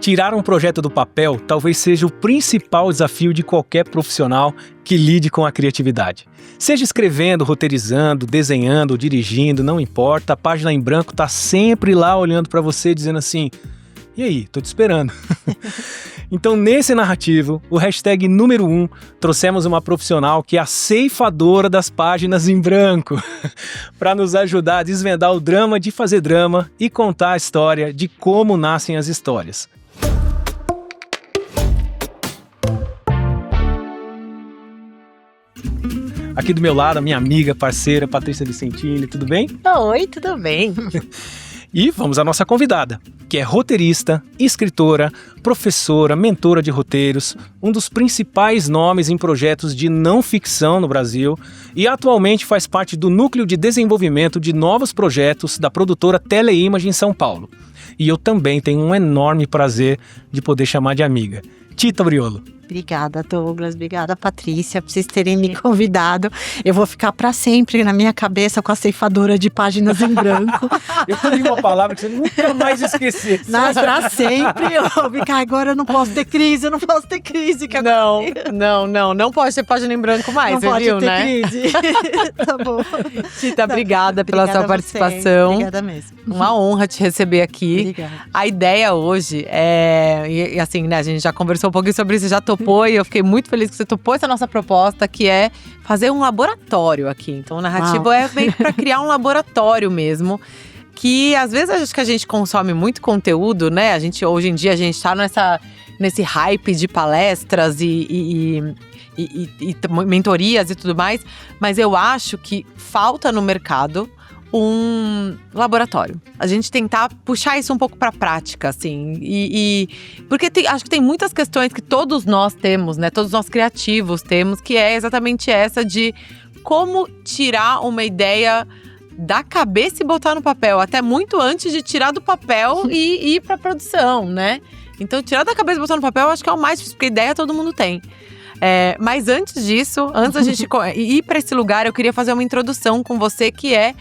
Tirar um projeto do papel talvez seja o principal desafio de qualquer profissional que lide com a criatividade. Seja escrevendo, roteirizando, desenhando ou dirigindo, não importa, a página em branco está sempre lá olhando para você dizendo assim: e aí, tô te esperando. Então, nesse narrativo, o hashtag número 1, trouxemos uma profissional que é a ceifadora das páginas em branco, para nos ajudar a desvendar o drama de fazer drama e contar a história de como nascem as histórias. Aqui do meu lado, a minha amiga, parceira, Patrícia Vicentini, tudo bem? Oi, tudo bem? E vamos à nossa convidada, que é roteirista, escritora, professora, mentora de roteiros, um dos principais nomes em projetos de não ficção no Brasil e atualmente faz parte do núcleo de desenvolvimento de novos projetos da produtora Teleimage em São Paulo. E eu também tenho um enorme prazer de poder chamar de amiga. Tita Briolo. Obrigada, Douglas. Obrigada, Patrícia, por vocês terem me convidado. Eu vou ficar para sempre na minha cabeça com a ceifadora de páginas em branco. Eu falei uma palavra que você nunca mais esquecer. Mas para sempre. Eu vou ficar, agora eu não posso ter crise, eu não posso ter crise. Não pode ter página em branco mais, não você pode viu, ter né? Crise. Tá bom. Tita, obrigada pela sua participação. Obrigada mesmo. Uma honra te receber aqui. Obrigada. A ideia hoje é, e assim, né, a gente já conversou um pouquinho sobre isso, já topou, e eu fiquei muito feliz que você topou essa nossa proposta, que é fazer um laboratório aqui. Então, o narrativo é meio para criar um laboratório mesmo. Que às vezes acho que a gente consome muito conteúdo, né? Hoje em dia a gente tá nesse hype de palestras e mentorias e tudo mais. Mas eu acho que falta no mercado um laboratório. A gente tentar puxar isso um pouco para a prática, assim. Porque acho que tem muitas questões que todos nós temos, né? Todos nós criativos temos, que é exatamente essa de como tirar uma ideia da cabeça e botar no papel. Até muito antes de tirar do papel e ir para produção, né? Então, tirar da cabeça e botar no papel, eu acho que é o mais difícil, porque ideia todo mundo tem. Mas antes disso, antes da gente ir para esse lugar, eu queria fazer uma introdução com você, que é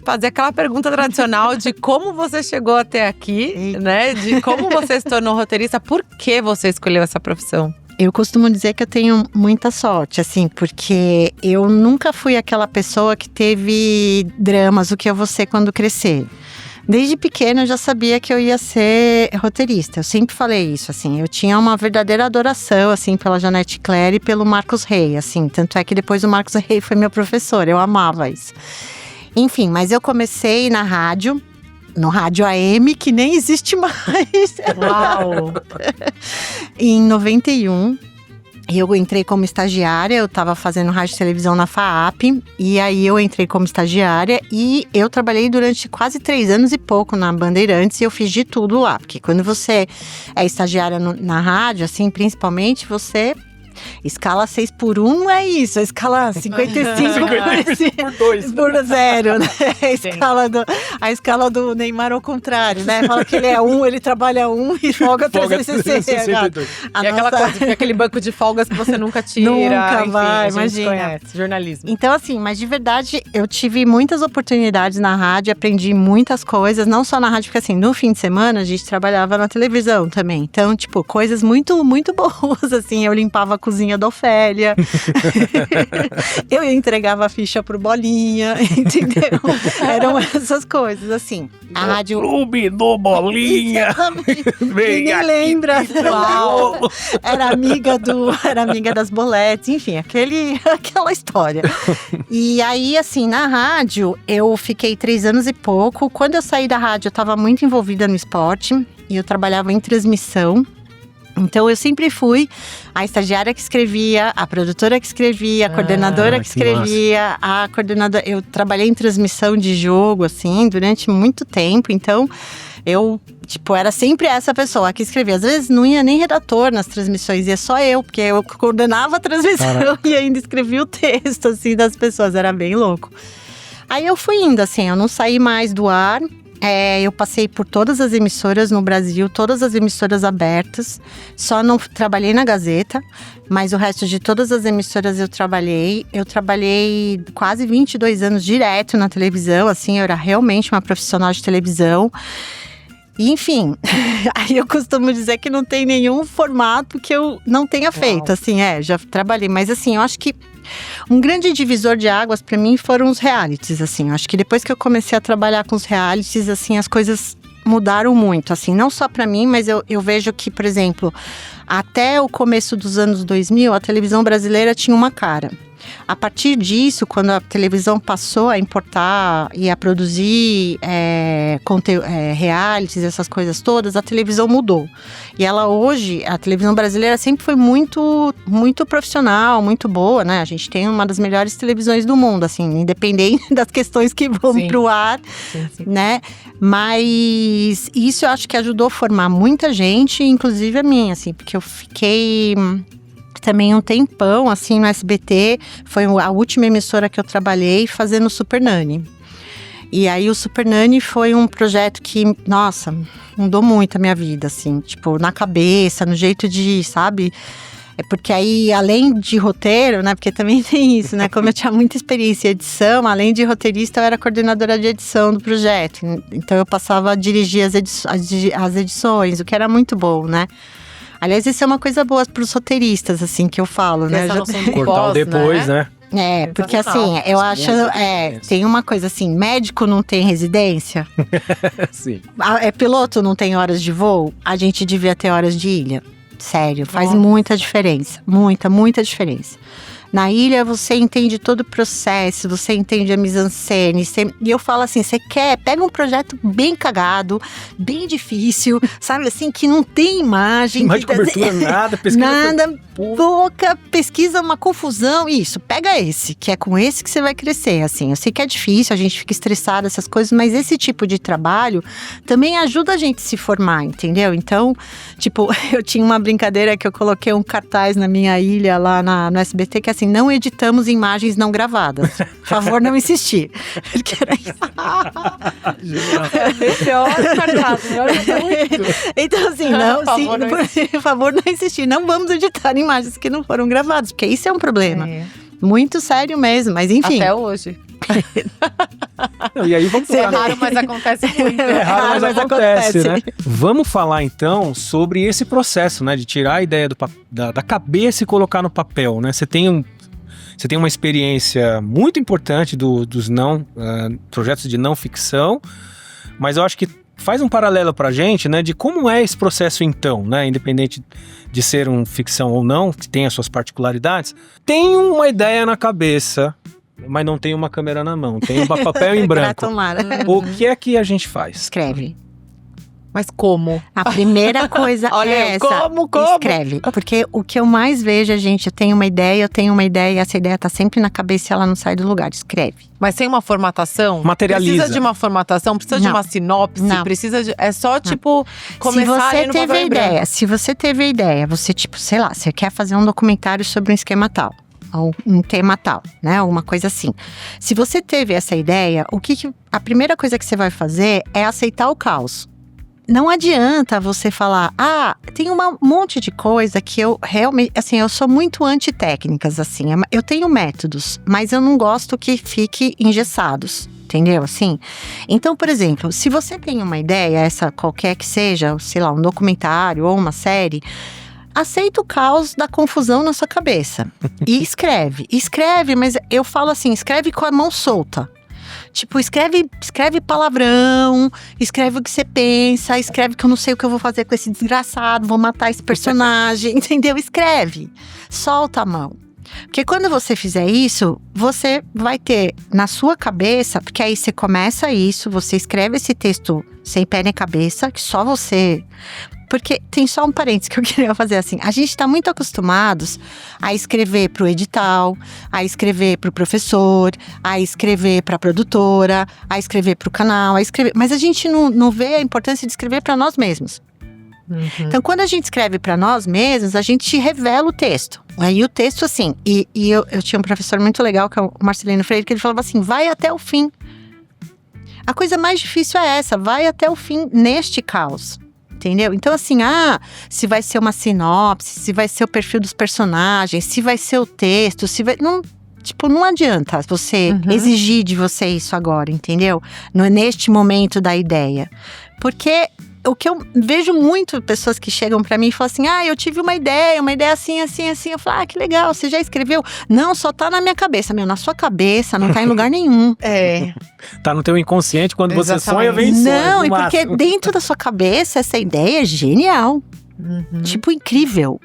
fazer aquela pergunta tradicional de como você chegou até aqui, né? De como você se tornou roteirista, por que você escolheu essa profissão? Eu costumo dizer que eu tenho muita sorte, assim, porque eu nunca fui aquela pessoa que teve dramas, o que eu vou ser quando crescer. Desde pequena eu já sabia que eu ia ser roteirista, eu sempre falei isso, assim, eu tinha uma verdadeira adoração, assim, pela Janete Claire e pelo Marcos Rey, assim, tanto é que depois o Marcos Rey foi meu professor, eu amava isso. Enfim, mas eu comecei na rádio, no rádio AM, que nem existe mais. Uau! Em 91, eu entrei como estagiária, eu estava fazendo rádio e televisão na FAAP, e aí eu entrei como estagiária e eu trabalhei durante quase 3 anos e pouco na Bandeirantes, e eu fiz de tudo lá, porque quando você é estagiária na rádio, assim, principalmente, você escala 6x1 não é isso, a escala 55 por 2. por 0, né? A escala do Neymar ao contrário, né? Fala que ele é 1, ele trabalha 1 e folga 362. E aquela coisa, aquele banco de folgas que você nunca tira. Nunca enfim, vai, a gente imagina. conhece, jornalismo. Então, assim, mas de verdade, eu tive muitas oportunidades na rádio, aprendi muitas coisas, não só na rádio, porque assim, no fim de semana a gente trabalhava na televisão também. Então, tipo, coisas muito, muito boas, assim, eu limpava a cozinha da Ofélia, eu entregava a ficha pro Bolinha, entendeu? Eram essas coisas, assim. A rádio... Clube do Bolinha! Ninguém lembra. Era amiga das boletes, enfim, aquela história. E aí, assim, na rádio, eu fiquei 3 anos e pouco. Quando eu saí da rádio, eu estava muito envolvida no esporte e eu trabalhava em transmissão. Então, eu sempre fui a estagiária que escrevia, a produtora que escrevia, a coordenadora que escrevia, a coordenadora... Eu trabalhei em transmissão de jogo, assim, durante muito tempo. Então, eu, era sempre essa pessoa que escrevia. Às vezes, não ia nem redator nas transmissões, ia só eu, porque eu coordenava a transmissão e ainda escrevia o texto, assim, das pessoas. Era bem louco. Aí, eu fui indo, assim, eu não saí mais do ar. Eu passei por todas as emissoras no Brasil, todas as emissoras abertas. Só não trabalhei na Gazeta, mas o resto de todas as emissoras eu trabalhei. Eu trabalhei quase 22 anos direto na televisão, assim, eu era realmente uma profissional de televisão. E, enfim, aí eu costumo dizer que não tem nenhum formato que eu não tenha feito, assim, já trabalhei. Mas assim, eu acho que um grande divisor de águas pra mim foram os realities, assim. Eu acho que depois que eu comecei a trabalhar com os realities, assim, as coisas mudaram muito, assim. Não só pra mim, mas eu vejo que, por exemplo, até o começo dos anos 2000, a televisão brasileira tinha uma cara. A partir disso, quando a televisão passou a importar e a produzir realities, essas coisas todas, a televisão mudou. E ela hoje, a televisão brasileira sempre foi muito, muito profissional, muito boa, né? A gente tem uma das melhores televisões do mundo, assim, independente das questões que vão pro ar, né? Mas isso eu acho que ajudou a formar muita gente, inclusive a mim, assim, porque eu fiquei também um tempão, assim, no SBT. Foi a última emissora que eu trabalhei fazendo o Super Nanny. E aí o Super Nanny foi um projeto que, nossa, mudou muito a minha vida, assim. Tipo, na cabeça, no jeito de, sabe? Porque aí, além de roteiro, né? Porque também tem isso, né? Como eu tinha muita experiência em edição, além de roteirista, eu era coordenadora de edição do projeto. Então eu passava a dirigir as edições, o que era muito bom, né? Aliás, isso é uma coisa boa para os roteiristas, assim, que eu falo, né? Cortar o depois, né? Porque assim, eu acho… tem uma coisa assim, médico não tem residência? Sim. Piloto não tem horas de voo? A gente devia ter horas de ilha. Sério, faz muita diferença. Muita, muita diferença. Na ilha, você entende todo o processo, você entende a mise-en-scène. E eu falo assim, pega um projeto bem cagado, bem difícil, sabe assim, que não tem imagem. Imagem de cobertura, nada, pesquisa. Nada, pouca, pesquisa, uma confusão. Isso, pega esse, que é com esse que você vai crescer, assim. Eu sei que é difícil, a gente fica estressado, essas coisas, mas esse tipo de trabalho também ajuda a gente a se formar, entendeu? Então, tipo, eu tinha uma brincadeira que eu coloquei um cartaz na minha ilha lá no SBT, que assim, não editamos imagens não gravadas. Por favor, não insistir. Porque era isso. Esse é outro cartaz, Então, assim, por favor, não insistir. Não vamos editar imagens que não foram gravadas, porque isso é um problema. Muito sério mesmo, mas enfim. Até hoje. E aí vamos falar. É raro, mas acontece muito. É raro, mas acontece, né? Vamos falar então sobre esse processo, né? De tirar a ideia da cabeça e colocar no papel, né? Você tem uma experiência muito importante dos projetos de não ficção, mas eu acho que faz um paralelo pra gente, né? De como é esse processo então, né? Independente de ser um ficção ou não, que tem as suas particularidades. Tem uma ideia na cabeça, mas não tem uma câmera na mão, tem um papel em branco. O que é que a gente faz? Escreve. Mas como? A primeira coisa é essa. Como? Escreve. Porque o que eu mais vejo, eu tenho uma ideia, e essa ideia tá sempre na cabeça e ela não sai do lugar. Escreve. Mas sem uma formatação? Materializa. Precisa de uma formatação? Precisa de uma sinopse? Não. Precisa de… É só, tipo, começar ali no papel em branco. Se você teve a ideia, você, tipo, sei lá, você quer fazer um documentário sobre um esquema tal. Ou um tema tal, né? Alguma coisa assim. Se você teve essa ideia, a primeira coisa que você vai fazer é aceitar o caos. Não adianta você falar, tem um monte de coisa que eu realmente, assim, eu sou muito anti-técnicas, assim. Eu tenho métodos, mas eu não gosto que fique engessados, entendeu? Assim. Então, por exemplo, se você tem uma ideia, essa qualquer que seja, sei lá, um documentário ou uma série, aceita o caos da confusão na sua cabeça e escreve. Escreve, mas eu falo assim, escreve com a mão solta. Tipo, escreve palavrão, escreve o que você pensa, escreve que eu não sei o que eu vou fazer com esse desgraçado, vou matar esse personagem, entendeu? Escreve, solta a mão. Porque quando você fizer isso, você vai ter na sua cabeça, porque aí você começa isso, você escreve esse texto sem pé nem cabeça, que só você… Porque tem só um parênteses que eu queria fazer assim. A gente está muito acostumados a escrever para o edital, a escrever para o professor, a escrever para a produtora, a escrever para o canal, mas a gente não vê a importância de escrever para nós mesmos. Uhum. Então, quando a gente escreve para nós mesmos, a gente revela o texto. Aí o texto, assim… E eu tinha um professor muito legal, que é o Marcelino Freire, que ele falava assim, vai até o fim. A coisa mais difícil é essa, vai até o fim neste caos. Entendeu? Então, assim, se vai ser uma sinopse, se vai ser o perfil dos personagens, se vai ser o texto, não adianta você exigir de você isso agora, entendeu? Neste momento da ideia. Porque o que eu vejo muito pessoas que chegam pra mim e falam assim, eu tive uma ideia assim, assim, assim. Eu falo, que legal, você já escreveu? Não, só tá na minha cabeça. Na sua cabeça, não tá em lugar nenhum. Tá no teu inconsciente, quando você Exatamente. sonha, vem sonho. Não, e porque dentro da sua cabeça, essa ideia é genial. Tipo, incrível.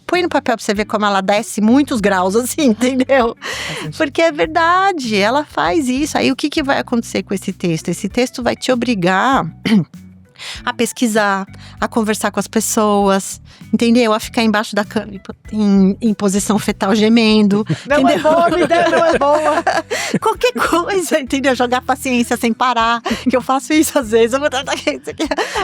Põe no papel pra você ver como ela desce muitos graus, assim, entendeu? Porque é verdade, ela faz isso. Aí o que vai acontecer com esse texto? Esse texto vai te obrigar a pesquisar, a conversar com as pessoas, entendeu? A ficar embaixo da cama em posição fetal gemendo. Não é boa, me dá, não é boa. Qualquer coisa, entendeu? Jogar paciência sem parar, que eu faço isso às vezes.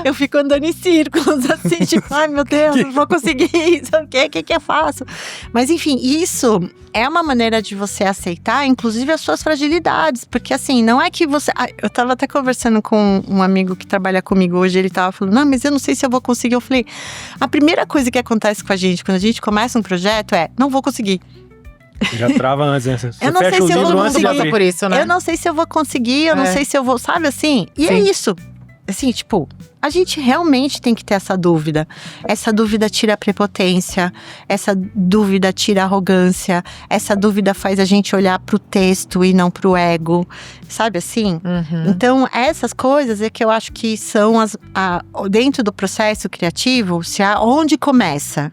Eu fico andando em círculos, assim, tipo, ai meu Deus, não vou conseguir isso, o que eu faço? Mas enfim, isso é uma maneira de você aceitar, inclusive, as suas fragilidades. Porque assim, não é que você… eu tava até conversando com um amigo que trabalha comigo hoje, ele tava falando, não, mas eu não sei se eu vou conseguir. Eu falei, a primeira coisa que acontece com a gente, quando a gente começa um projeto não vou conseguir. Já trava antes, né? Você eu não sei se eu vou conseguir. Por isso, né? Eu não sei se eu vou conseguir, eu não sei se eu vou, sabe assim? E Sim. é isso. Assim, tipo, a gente realmente tem que ter essa dúvida. Essa dúvida tira a prepotência, essa dúvida tira a arrogância, essa dúvida faz a gente olhar pro texto e não pro ego, sabe assim? Então, essas coisas é que eu acho que são dentro do processo criativo, onde começa.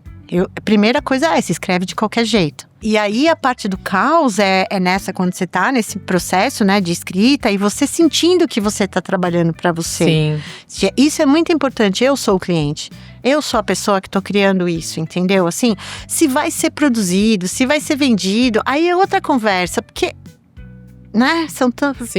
A primeira coisa se escreve de qualquer jeito. E aí, a parte do caos é nessa, quando você tá nesse processo, né, de escrita, e você sentindo que você tá trabalhando pra você. Sim. Isso é muito importante. Eu sou o cliente. Eu sou a pessoa que tô criando isso, entendeu? Assim, se vai ser produzido, se vai ser vendido, aí é outra conversa. Porque, né, são tantas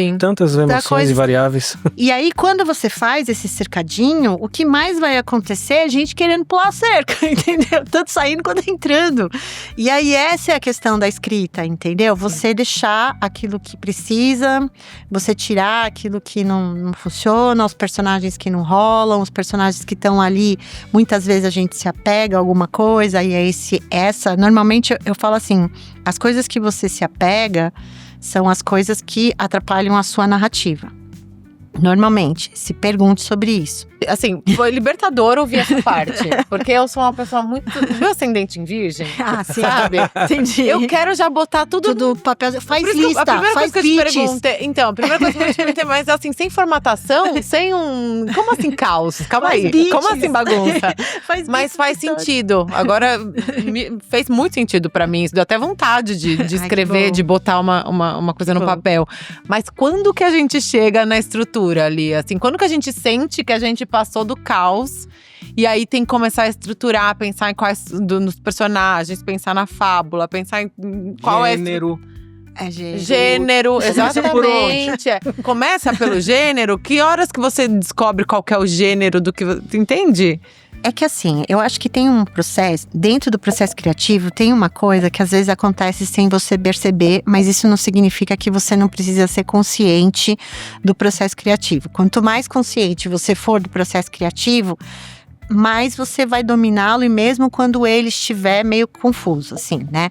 emoções e variáveis. E aí, quando você faz esse cercadinho, o que mais vai acontecer é a gente querendo pular a cerca, entendeu? Tanto saindo quanto entrando. E aí, essa é a questão da escrita, entendeu? Você deixar aquilo que precisa, você tirar aquilo que não funciona, os personagens que não rolam, os personagens que estão ali. Muitas vezes a gente se apega a alguma coisa, e é normalmente eu falo assim, as coisas que você se apega são as coisas que atrapalham a sua narrativa. Normalmente, se pergunte sobre isso. Assim, foi libertador ouvir essa parte. Porque eu sou uma pessoa muito… Meu ascendente em virgem, Sim. sabe? Entendi. Eu quero já botar tudo papel. Faz Por isso que lista, a primeira faz coisa que eu te pitches. perguntei… Então, a primeira coisa que eu te perguntei, mas assim, sem formatação, sem um… Como assim caos? Calma Faz aí. pitches. Como assim bagunça? Mas faz sentido. Agora, fez muito sentido pra mim. Isso deu até vontade de escrever, de botar uma coisa no papel. Mas quando que a gente chega na estrutura ali? Assim, quando que a gente sente que a gente passou do caos e aí tem que começar a estruturar, pensar em quais nos personagens, pensar na fábula, pensar em qual Gênero. Gênero, exatamente. Começa pelo gênero. Que horas que você descobre qual que é o gênero do que… Entende? É que assim, eu acho que tem um processo, dentro do processo criativo, tem uma coisa que às vezes acontece sem você perceber, mas isso não significa que você não precisa ser consciente do processo criativo. Quanto mais consciente você for do processo criativo, mais você vai dominá-lo, e mesmo quando ele estiver meio confuso, assim, né?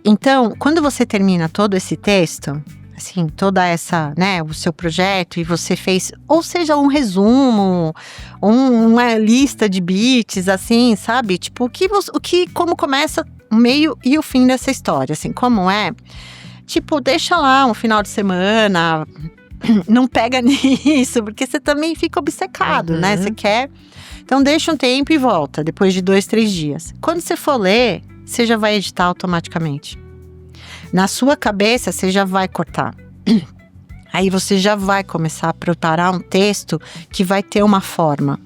Então, quando você termina todo esse texto… assim, toda essa, né, o seu projeto, e você fez, ou seja, um resumo, uma lista de beats, assim, sabe? Tipo, como começa o meio e o fim dessa história, assim, como é? Tipo, deixa lá um final de semana, não pega nisso, porque você também fica obcecado, né? Você quer… Então, deixa um tempo e volta, depois de 2, 3 dias. Quando você for ler, você já vai editar automaticamente. Na sua cabeça, você já vai cortar. Aí você já vai começar a preparar um texto que vai ter uma forma.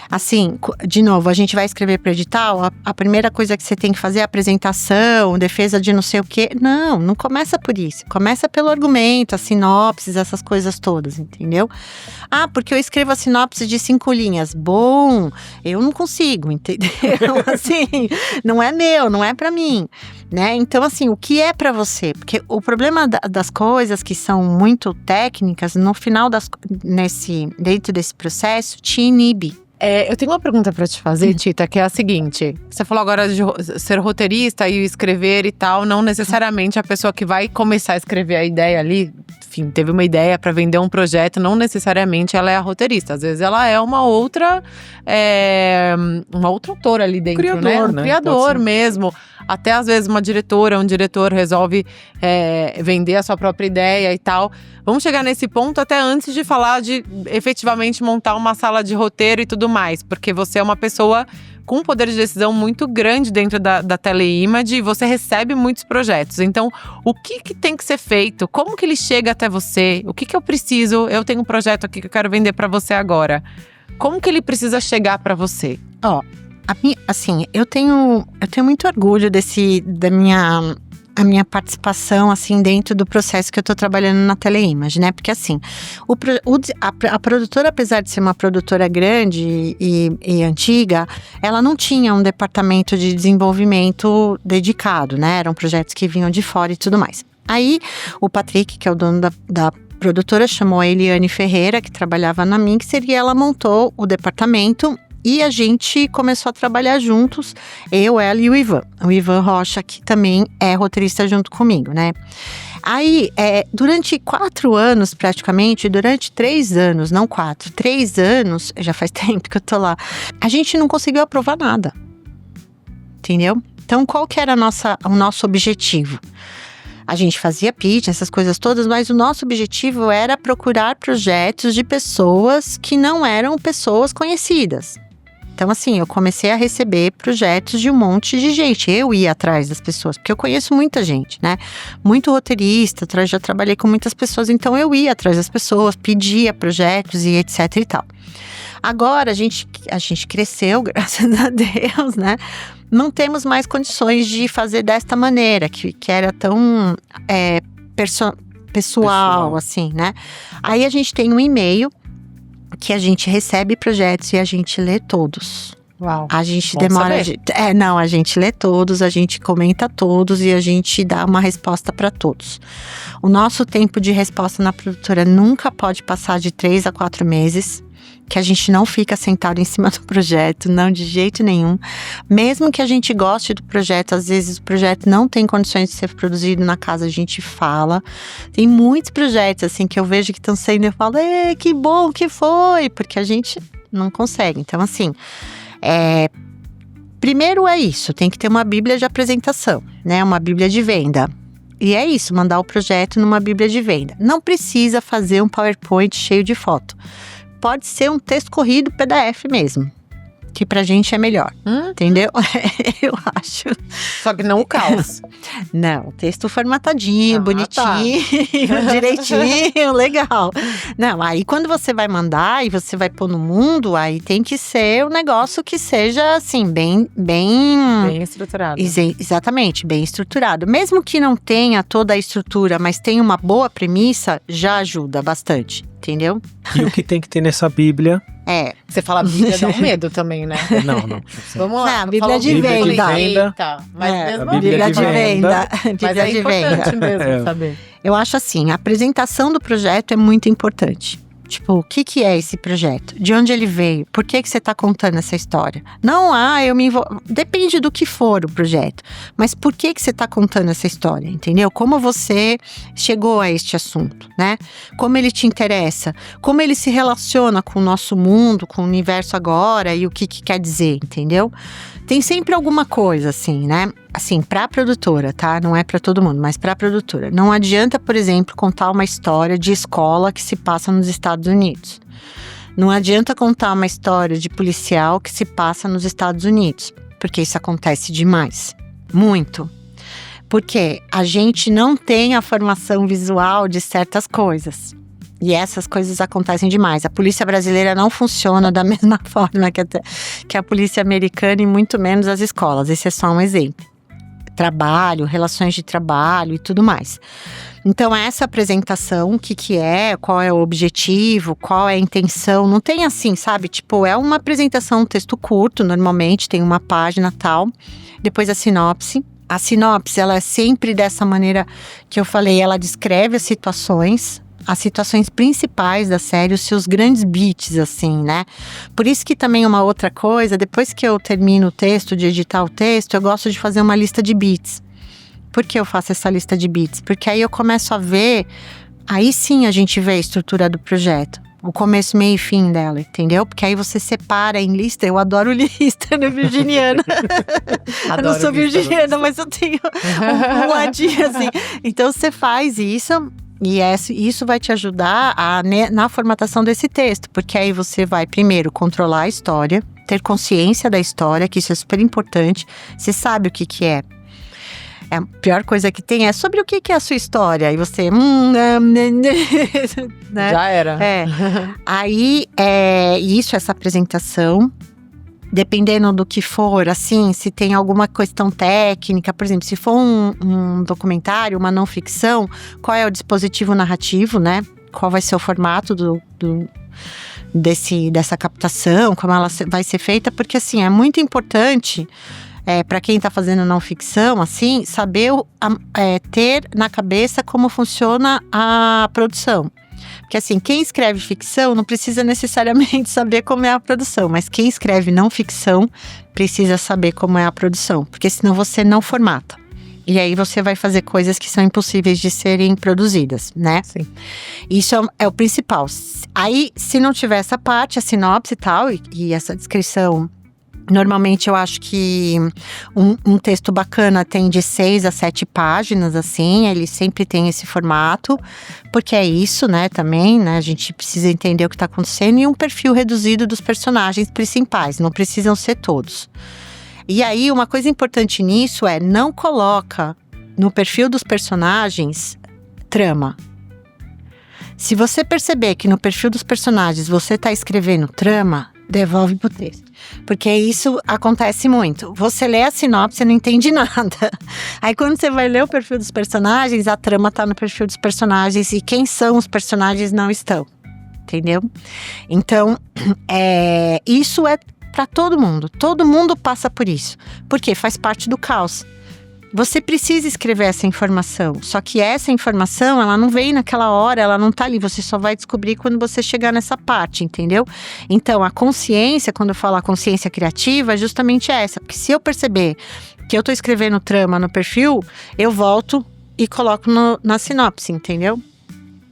Assim, de novo, a gente vai escrever para edital, a primeira coisa que você tem que fazer é apresentação, defesa de não sei o quê. Não começa por isso. Começa pelo argumento, a sinopse, essas coisas todas, entendeu? Porque eu escrevo a sinopse de 5 linhas. Bom, eu não consigo, entendeu? Assim, não é meu, não é para mim, né? Então, assim, o que é para você? Porque o problema das coisas que são muito técnicas, no final dentro desse processo, te inibe. Eu tenho uma pergunta pra te fazer, Tita, que é a seguinte. Você falou agora de ser roteirista e escrever e tal. Não necessariamente a pessoa que vai começar a escrever a ideia ali, enfim, teve uma ideia pra vender um projeto, não necessariamente ela é a roteirista. Às vezes ela é uma outra autora ali dentro, Criador, né? Um criador mesmo. Até às vezes uma diretora, um diretor resolve vender a sua própria ideia e tal. Vamos chegar nesse ponto até antes de falar de efetivamente montar uma sala de roteiro e tudo mais. Porque você é uma pessoa com um poder de decisão muito grande dentro da Teleimage e você recebe muitos projetos. Então, o que tem que ser feito? Como que ele chega até você? O que eu preciso? Eu tenho um projeto aqui que eu quero vender para você agora. Como que ele precisa chegar para você? Assim, eu tenho muito orgulho da minha participação, assim, dentro do processo que eu tô trabalhando na Teleimage, né? Porque, assim, a produtora, apesar de ser uma produtora grande e antiga, ela não tinha um departamento de desenvolvimento dedicado, né? Eram projetos que vinham de fora e tudo mais. Aí, o Patrick, que é o dono da produtora, chamou a Eliane Ferreira, que trabalhava na Mixer, e ela montou o departamento. E a gente começou a trabalhar juntos, eu, ela e o Ivan Rocha, que também é roteirista junto comigo, né? Aí, durante 4 anos praticamente, durante 3 anos, não 4, 3 anos, já faz tempo que eu tô lá, a gente não conseguiu aprovar nada, entendeu? Então, qual que era o nosso objetivo? A gente fazia pitch, essas coisas todas, mas o nosso objetivo era procurar projetos de pessoas que não eram pessoas conhecidas. Então, assim, eu comecei a receber projetos de um monte de gente. Eu ia atrás das pessoas, porque eu conheço muita gente, né? Muito roteirista, já trabalhei com muitas pessoas, então eu ia atrás das pessoas, pedia projetos e etc e tal. Agora, a gente cresceu, graças a Deus, né? Não temos mais condições de fazer desta maneira, que era tão pessoal, assim, né? Aí a gente tem um e-mail que a gente recebe projetos e a gente lê todos. Uau. A gente demora… a gente lê todos, a gente comenta todos e a gente dá uma resposta para todos. O nosso tempo de resposta na produtora nunca pode passar de 3 a 4 meses, que a gente não fica sentado em cima do projeto, não, de jeito nenhum. Mesmo que a gente goste do projeto, às vezes o projeto não tem condições de ser produzido na casa, a gente fala. Tem muitos projetos, assim, que eu vejo que estão saindo e eu falo, que bom que foi, porque a gente não consegue. Então, assim, primeiro é isso, tem que ter uma bíblia de apresentação, né, uma bíblia de venda. E é isso, mandar o projeto numa bíblia de venda. Não precisa fazer um PowerPoint cheio de foto. Pode ser um texto corrido PDF mesmo, que pra gente é melhor, entendeu? Eu acho. Só que não o caos. Não, texto formatadinho, bonitinho, direitinho, legal. Não, aí quando você vai mandar e você vai pôr no mundo, aí tem que ser um negócio que seja, assim, bem estruturado. Exatamente, bem estruturado. Mesmo que não tenha toda a estrutura, mas tenha uma boa premissa, já ajuda bastante. Entendeu? E o que tem que ter nessa Bíblia? Você fala Bíblia, dá um medo também, né? Não. Vamos lá. Não, Bíblia de venda. Mas mesmo Bíblia de venda. Mas é importante mesmo saber. Eu acho assim, a apresentação do projeto é muito importante. Tipo, o que é esse projeto? De onde ele veio? Por que você está contando essa história? Não, eu me envolvo… Depende do que for o projeto. Mas por que você está contando essa história, entendeu? Como você chegou a este assunto, né? Como ele te interessa? Como ele se relaciona com o nosso mundo, com o universo agora e o que quer dizer, entendeu? Tem sempre alguma coisa, assim, né? Assim, pra produtora, tá? Não é pra todo mundo, mas pra produtora. Não adianta, por exemplo, contar uma história de escola que se passa nos Estados Unidos. Não adianta contar uma história de policial que se passa nos Estados Unidos. Porque isso acontece demais. Muito. Porque a gente não tem a formação visual de certas coisas. E essas coisas acontecem demais. A polícia brasileira não funciona da mesma forma que a polícia americana e muito menos as escolas. Esse é só um exemplo. Trabalho, relações de trabalho e tudo mais. Então, essa apresentação, o que é, qual é o objetivo, qual é a intenção, não tem assim, sabe? Tipo, é uma apresentação, um texto curto, normalmente, tem uma página tal. Depois a sinopse. A sinopse, ela é sempre dessa maneira que eu falei, ela descreve as situações. as situações principais da série, os seus grandes beats, assim, né? Por isso que também uma outra coisa, depois que eu termino o texto, de editar o texto, eu gosto de fazer uma lista de beats. Por que eu faço essa lista de beats? Porque aí eu começo a ver, aí sim a gente vê a estrutura do projeto. O começo, meio e fim dela, entendeu? Porque aí você separa em lista. Eu adoro lista, né, virginiana? Eu não sou virginiana, mas eu tenho um ladinho assim. Então você faz isso. E isso vai te ajudar na formatação desse texto. Porque aí você vai, primeiro, controlar a história. Ter consciência da história, que isso é super importante. Você sabe o que é. A pior coisa que tem é sobre o que é a sua história. E você… né? Já era. Aí, essa apresentação, dependendo do que for, assim, se tem alguma questão técnica, por exemplo, se for um documentário, uma não ficção, qual é o dispositivo narrativo, né? Qual vai ser o formato dessa captação, como ela vai ser feita, porque, assim, é muito importante… para quem está fazendo não ficção, assim, saber ter na cabeça como funciona a produção. Porque assim, quem escreve ficção não precisa necessariamente saber como é a produção, mas quem escreve não ficção precisa saber como é a produção, porque senão você não formata. E aí você vai fazer coisas que são impossíveis de serem produzidas, né? Sim. Isso é o principal. Aí, se não tiver essa parte, a sinopse e tal, e essa descrição… Normalmente eu acho que um texto bacana tem de 6 a 7 páginas, assim, ele sempre tem esse formato, porque é isso, né, também, né, a gente precisa entender o que está acontecendo, e um perfil reduzido dos personagens principais, não precisam ser todos. E aí, uma coisa importante nisso é, não coloca no perfil dos personagens trama. Se você perceber que no perfil dos personagens você está escrevendo trama, devolve pro texto. Porque isso acontece muito. Você lê a sinopse e não entende nada. Aí quando você vai ler o perfil dos personagens, a trama tá no perfil dos personagens e quem são os personagens não estão. Entendeu? Então, isso é para todo mundo. Todo mundo passa por isso. Porque faz parte do caos. Você precisa escrever essa informação, só que essa informação, ela não vem naquela hora, ela não tá ali, você só vai descobrir quando você chegar nessa parte, entendeu? Então, a consciência, quando eu falo a consciência criativa, é justamente essa, porque se eu perceber que eu tô escrevendo trama no perfil, eu volto e coloco na sinopse, entendeu?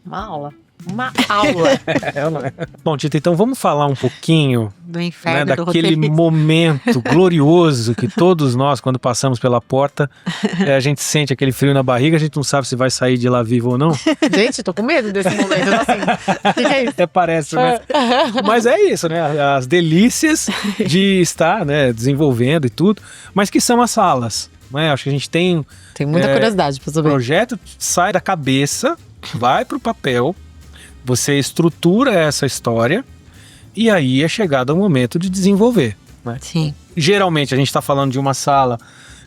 Uma aula. Bom, Tita, então vamos falar um pouquinho do inferno, daquele momento glorioso que todos nós, quando passamos pela porta, a gente sente aquele frio na barriga, a gente não sabe se vai sair de lá vivo ou não. Gente, tô com medo desse momento, assim. Que é isso? Até parece, né? Mas é isso, né? As delícias de estar, né, desenvolvendo e tudo, mas que são as salas, né? Acho que a gente tem muita curiosidade pra saber. O projeto sai da cabeça, vai pro papel, você estrutura essa história e aí é chegado o momento de desenvolver, né? Sim. Geralmente a gente está falando de uma sala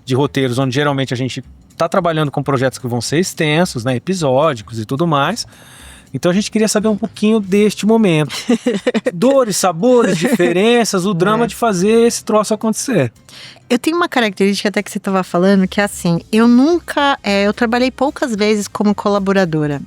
de roteiros onde geralmente a gente está trabalhando com projetos que vão ser extensos, né, episódicos e tudo mais. Então a gente queria saber um pouquinho deste momento. Dores, sabores, diferenças, o drama de fazer esse troço acontecer. Eu tenho uma característica até que você estava falando, que é assim, eu trabalhei poucas vezes como colaboradora.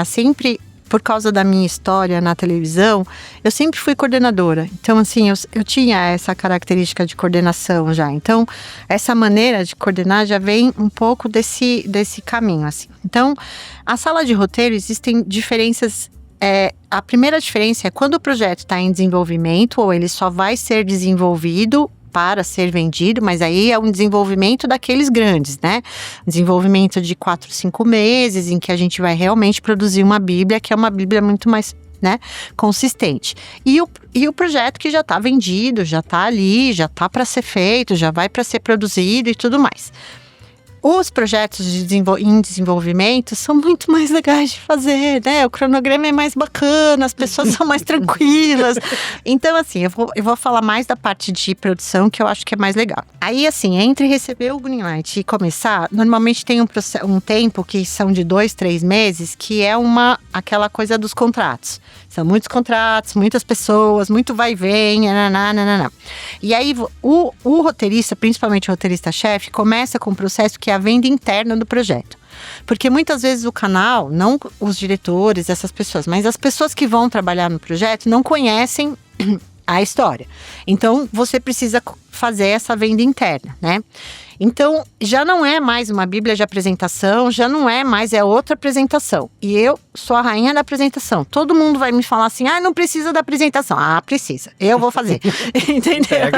Sempre… Por causa da minha história na televisão, eu sempre fui coordenadora. Então, assim, eu tinha essa característica de coordenação já. Então, essa maneira de coordenar já vem um pouco desse caminho, assim. Então, a sala de roteiro, existem diferenças. A primeira diferença é quando o projeto está em desenvolvimento, ou ele só vai ser desenvolvido para ser vendido, mas aí é um desenvolvimento daqueles grandes, né? Desenvolvimento de 4, 5 meses, em que a gente vai realmente produzir uma Bíblia, que é uma Bíblia muito mais, né, consistente. E o projeto que já está vendido, já está ali, já está para ser feito, já vai para ser produzido e tudo mais. Os projetos em desenvolvimento são muito mais legais de fazer, né? O cronograma é mais bacana, as pessoas são mais tranquilas. Então, assim, eu vou falar mais da parte de produção, que eu acho que é mais legal. Aí, assim, entre receber o greenlight e começar, normalmente tem um tempo que são de 2, 3 meses, que é aquela coisa dos contratos. São muitos contratos, muitas pessoas, muito vai e vem, nananana. E aí, o roteirista, principalmente o roteirista-chefe, começa com um processo que é a venda interna do projeto. Porque muitas vezes o canal, não os diretores, essas pessoas, mas as pessoas que vão trabalhar no projeto não conhecem a história. Então, você precisa fazer essa venda interna, né? Então, já não é mais uma bíblia de apresentação, já não é mais, é outra apresentação. E eu sou a rainha da apresentação. Todo mundo vai me falar assim, não precisa da apresentação. Precisa, eu vou fazer. Entendeu? Entrega,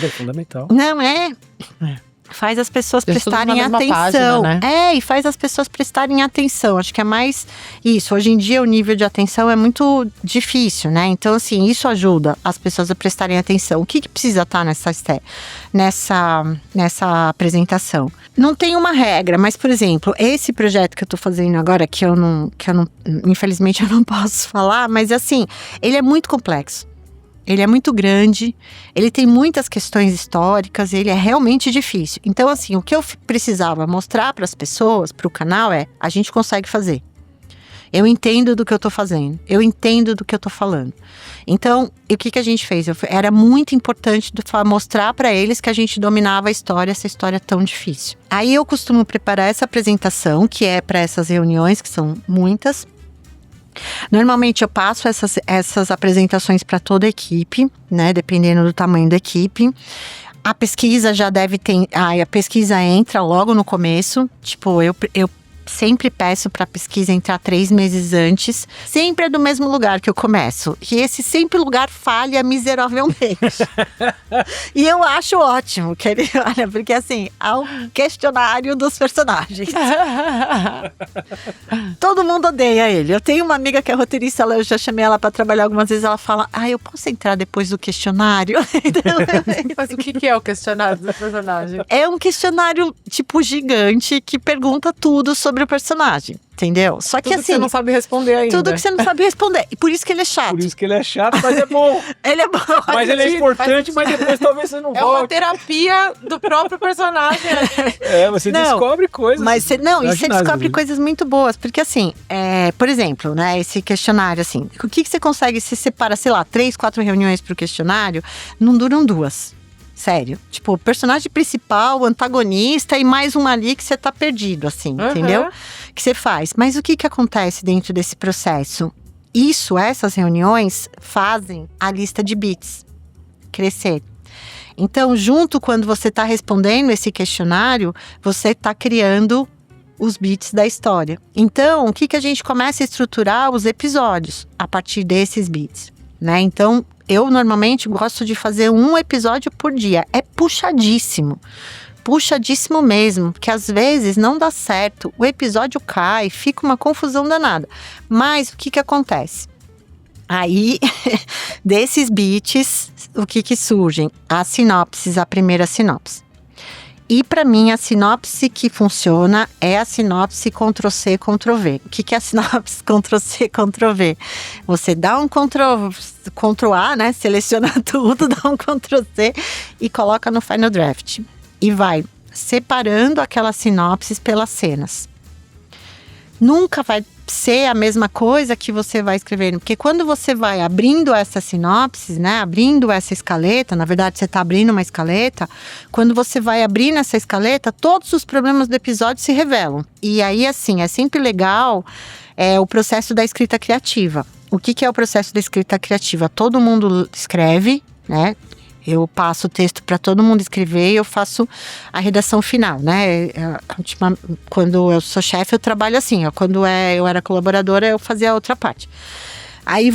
é fundamental. Não é... Faz as pessoas prestarem atenção. Página, né? E faz as pessoas prestarem atenção. Acho que é mais isso. Hoje em dia o nível de atenção é muito difícil, né? Então, assim, isso ajuda as pessoas a prestarem atenção. O que precisa estar nessa apresentação? Não tem uma regra, mas, por exemplo, esse projeto que eu tô fazendo agora, que eu não, infelizmente eu não posso falar, mas assim, ele é muito complexo. Ele é muito grande, ele tem muitas questões históricas, ele é realmente difícil. Então, assim, o que eu precisava mostrar para as pessoas, para o canal, a gente consegue fazer. Eu entendo do que eu tô fazendo, eu entendo do que eu tô falando. Então, o que a gente fez? Era muito importante mostrar para eles que a gente dominava a história, essa história tão difícil. Aí eu costumo preparar essa apresentação, que é para essas reuniões, que são muitas. Normalmente eu passo essas apresentações para toda a equipe, né? Dependendo do tamanho da equipe. A pesquisa já deve ter... a pesquisa entra logo no começo. Tipo, eu sempre peço para a pesquisa entrar 3 meses antes. Sempre é do mesmo lugar que eu começo. E esse sempre lugar falha miseravelmente. E eu acho ótimo, olha, porque assim, há um questionário dos personagens. Todo mundo odeia ele. Eu tenho uma amiga que é roteirista, eu já chamei ela para trabalhar algumas vezes, ela fala, eu posso entrar depois do questionário? Mas o que é o questionário do personagem? É um questionário, tipo, gigante, que pergunta tudo sobre o personagem, entendeu? Só que tudo assim... que você não sabe responder ainda. Tudo que você não sabe responder. E por isso que ele é chato. Por isso que ele é chato, mas é bom. Ele é bom. Mas ele é importante, mas depois talvez você não volte. É uma terapia do próprio personagem. Você descobre coisas. Mas você descobre coisas muito boas. Porque assim, por exemplo, né, esse questionário, assim, o que você consegue, se separa, sei lá, 3, 4 reuniões pro questionário, não duram 2. Sério. Tipo, personagem principal, antagonista e mais um ali que você tá perdido, assim, entendeu? Que você faz. Mas o que acontece dentro desse processo? Essas reuniões fazem a lista de beats crescer. Então, quando você tá respondendo esse questionário, você tá criando os beats da história. Então, o que a gente começa a estruturar os episódios a partir desses beats, né? Então, eu normalmente gosto de fazer um episódio por dia. É puxadíssimo. Puxadíssimo mesmo. Porque às vezes não dá certo. O episódio cai, fica uma confusão danada. Mas o que acontece? Aí, desses beats, o que surgem? As sinopses, a primeira sinopse. E para mim, a sinopse que funciona é a sinopse Ctrl+C, Ctrl+V. O que é a sinopse Ctrl+C, Ctrl+V? Você dá um Ctrl+A, né? Seleciona tudo, dá um Ctrl+C e coloca no Final Draft. E vai separando aquelas sinopses pelas cenas. Nunca vai ser a mesma coisa que você vai escrevendo, porque quando você vai abrindo essa sinopse, né, abrindo essa escaleta, na verdade você está abrindo uma escaleta, quando você vai abrindo essa escaleta, todos os problemas do episódio se revelam. E aí, assim, é sempre legal o processo da escrita criativa. O que é o processo da escrita criativa? Todo mundo escreve, né? Eu passo o texto para todo mundo escrever e eu faço a redação final, né? Quando eu sou chefe, eu trabalho assim. Quando eu era colaboradora, eu fazia a outra parte. Aí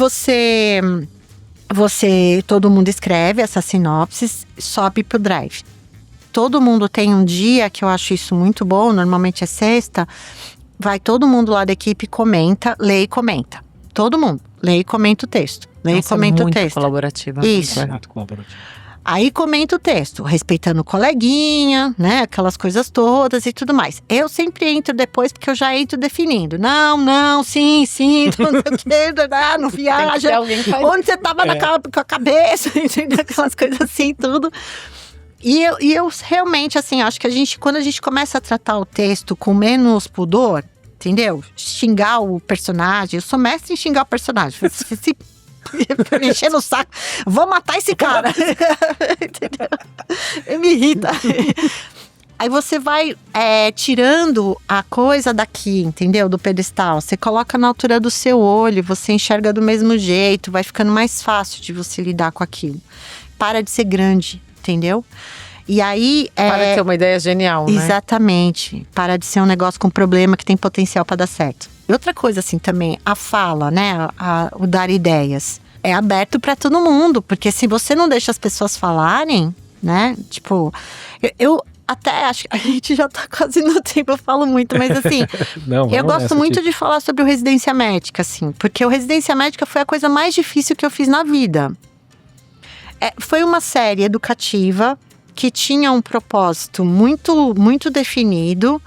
todo mundo escreve essa sinopse, sobe pro Drive. Todo mundo tem um dia que eu acho isso muito bom, normalmente é sexta. Vai todo mundo lá da equipe, comenta, lê e comenta. Todo mundo, lê e comenta o texto. Lê e comenta o texto. Muito colaborativa. Isso. Muito colaborativo. Aí comenta o texto, respeitando o coleguinha, né? Aquelas coisas todas e tudo mais. Eu sempre entro depois, porque eu já entro definindo. Não, sim, não sei o que, não viaja. Onde você tava com a cabeça, entendeu? Aquelas coisas assim, tudo. E eu realmente, assim, acho que quando a gente começa a tratar o texto com menos pudor, entendeu? Xingar o personagem. Eu sou mestre em xingar o personagem. Encher no saco, vou matar esse cara. Entendeu? Me irrita. Aí você vai tirando a coisa daqui, entendeu? Do pedestal. Você coloca na altura do seu olho, você enxerga do mesmo jeito, vai ficando mais fácil de você lidar com aquilo. Para de ser grande, entendeu? E aí… Para de ser uma ideia genial, né? Exatamente. Para de ser um negócio com problema que tem potencial para dar certo. E outra coisa assim também, a fala, né? O dar ideias. É aberto para todo mundo, porque se você não deixa as pessoas falarem, né? Tipo, eu até acho que a gente já tá quase no tempo, eu falo muito, mas assim, eu gosto muito de falar sobre o Residência Médica, assim, porque o Residência Médica foi a coisa mais difícil que eu fiz na vida. Foi uma série educativa que tinha um propósito muito, muito definido,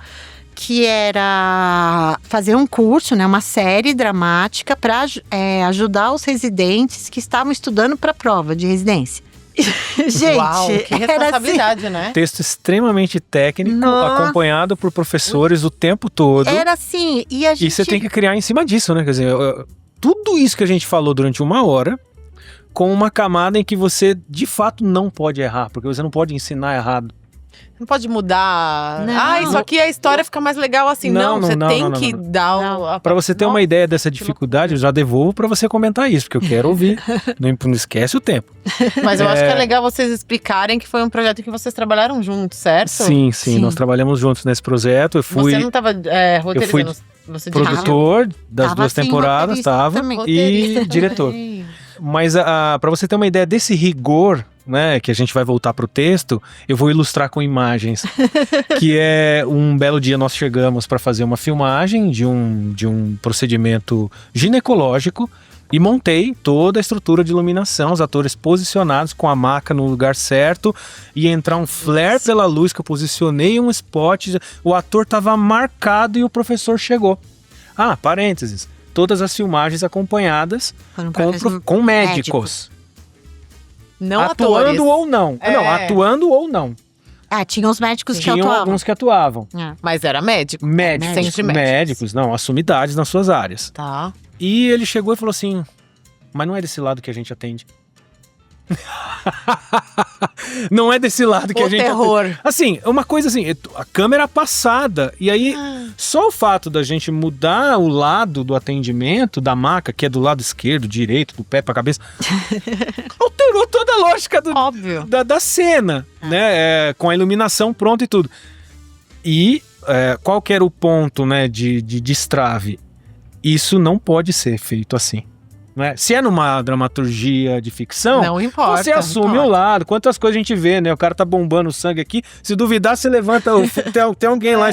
que era fazer um curso, né, uma série dramática para ajudar os residentes que estavam estudando para a prova de residência. Gente, uau, que responsabilidade, assim, né? Texto extremamente técnico, acompanhado por professores o tempo todo. Era assim, e a gente… E você tem que criar em cima disso, né? Quer dizer, tudo isso que a gente falou durante 1 hora, com uma camada em que você, de fato, não pode errar. Porque você não pode ensinar errado. Não pode mudar. Não. Isso aqui a história fica mais legal assim. Não, você tem que dar… Para você ter uma ideia dessa dificuldade, eu já devolvo para você comentar isso, porque eu quero ouvir. Não esquece o tempo. Mas eu acho que é legal vocês explicarem que foi um projeto que vocês trabalharam juntos, certo? Sim. Nós trabalhamos juntos nesse projeto. Eu fui… Você não estava roteirizando? Você produtor das 2 temporadas, estava, e diretor. Mas para você ter uma ideia desse rigor, né, que a gente vai voltar para o texto, eu vou ilustrar com imagens. Que é um belo dia nós chegamos para fazer uma filmagem de um procedimento ginecológico e montei toda a estrutura de iluminação, os atores posicionados com a maca no lugar certo, e entrar um flare pela luz que eu posicionei um spot, o ator estava marcado e o professor chegou. Parênteses. Todas as filmagens acompanhadas com médicos. Não atuando atores. ou não. Não, atuando ou não. Tinha os médicos que Tinham atuavam. alguns que atuavam. Mas era médico? Médicos, não, assumidades nas suas áreas. Tá. E ele chegou e falou assim, mas não é desse lado que a gente atende. Não é desse lado que a gente… terror. Assim, uma coisa assim, a câmera passada. E aí, só o fato da gente mudar o lado do atendimento da maca, que é do lado esquerdo, direito, do pé pra cabeça, alterou toda a lógica Óbvio. Da cena, né? Com a iluminação pronta e tudo. E qual que era o ponto, né, de destrave? Isso não pode ser feito assim. Né? Se é numa dramaturgia de ficção, não importa, você assume o lado. Quantas coisas a gente vê, né? O cara tá bombando sangue aqui. Se duvidar, você levanta. Tem alguém lá.